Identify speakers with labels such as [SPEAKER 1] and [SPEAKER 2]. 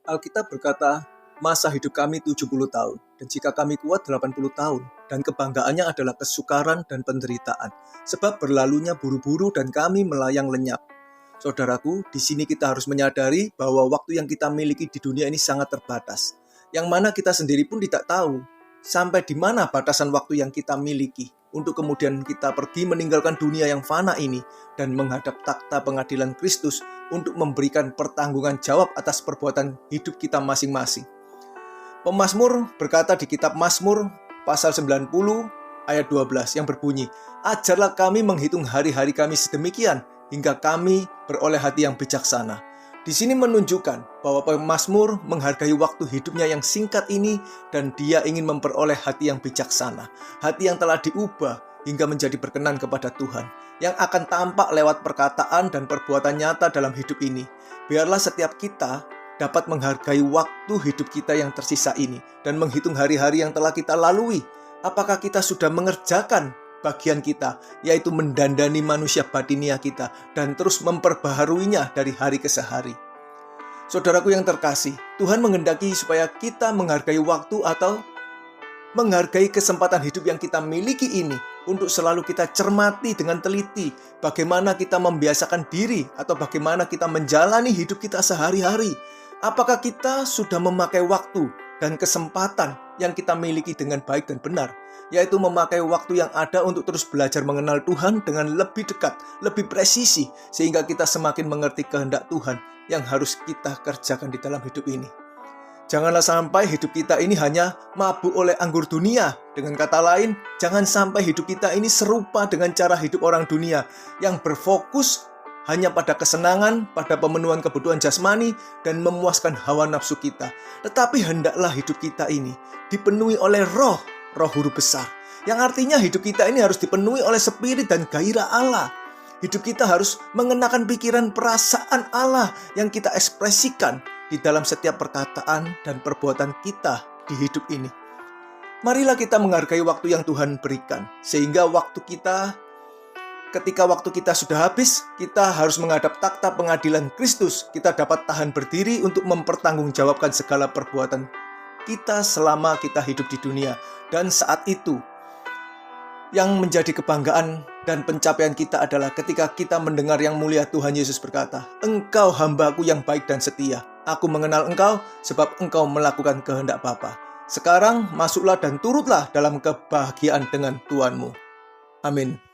[SPEAKER 1] Alkitab berkata, masa hidup kami 70 tahun, dan jika kami kuat 80 tahun, dan kebanggaannya adalah kesukaran dan penderitaan, sebab berlalunya buru-buru dan kami melayang lenyap. Saudaraku, di sini kita harus menyadari bahwa waktu yang kita miliki di dunia ini sangat terbatas, yang mana kita sendiri pun tidak tahu sampai di mana batasan waktu yang kita miliki untuk kemudian kita pergi meninggalkan dunia yang fana ini dan menghadap takhta pengadilan Kristus untuk memberikan pertanggungan jawab atas perbuatan hidup kita masing-masing. Pemazmur berkata di kitab Mazmur pasal 90 ayat 12 yang berbunyi, "Ajarlah kami menghitung hari-hari kami sedemikian hingga kami beroleh hati yang bijaksana." Di sini menunjukkan bahwa pemazmur menghargai waktu hidupnya yang singkat ini dan dia ingin memperoleh hati yang bijaksana, hati yang telah diubah hingga menjadi berkenan kepada Tuhan, yang akan tampak lewat perkataan dan perbuatan nyata dalam hidup ini. Biarlah setiap kita dapat menghargai waktu hidup kita yang tersisa ini dan menghitung hari-hari yang telah kita lalui. Apakah kita sudah mengerjakan bagian kita, yaitu mendandani manusia batinia kita dan terus memperbaharuinya dari hari ke hari. Saudaraku yang terkasih, Tuhan menghendaki supaya kita menghargai waktu atau menghargai kesempatan hidup yang kita miliki ini untuk selalu kita cermati dengan teliti bagaimana kita membiasakan diri atau bagaimana kita menjalani hidup kita sehari-hari. Apakah kita sudah memakai waktu dan kesempatan yang kita miliki dengan baik dan benar, yaitu memakai waktu yang ada untuk terus belajar mengenal Tuhan dengan lebih dekat, lebih presisi, sehingga kita semakin mengerti kehendak Tuhan yang harus kita kerjakan di dalam hidup ini. Janganlah sampai hidup kita ini hanya mabuk oleh anggur dunia. Dengan kata lain, jangan sampai hidup kita ini serupa dengan cara hidup orang dunia yang berfokus hanya pada kesenangan, pada pemenuhan kebutuhan jasmani, dan memuaskan hawa nafsu kita. Tetapi hendaklah hidup kita ini dipenuhi oleh roh huruf besar. Yang artinya hidup kita ini harus dipenuhi oleh spirit dan gairah Allah. Hidup kita harus mengenakan pikiran perasaan Allah yang kita ekspresikan di dalam setiap perkataan dan perbuatan kita di hidup ini. Marilah kita menghargai waktu yang Tuhan berikan, sehingga ketika waktu kita sudah habis, kita harus menghadap takhta pengadilan Kristus. Kita dapat tahan berdiri untuk mempertanggungjawabkan segala perbuatan kita selama kita hidup di dunia. Dan saat itu, yang menjadi kebanggaan dan pencapaian kita adalah ketika kita mendengar yang mulia Tuhan Yesus berkata, "Engkau hamba-Ku yang baik dan setia. Aku mengenal engkau sebab engkau melakukan kehendak Bapa. Sekarang masuklah dan turutlah dalam kebahagiaan dengan Tuhanmu." Amin.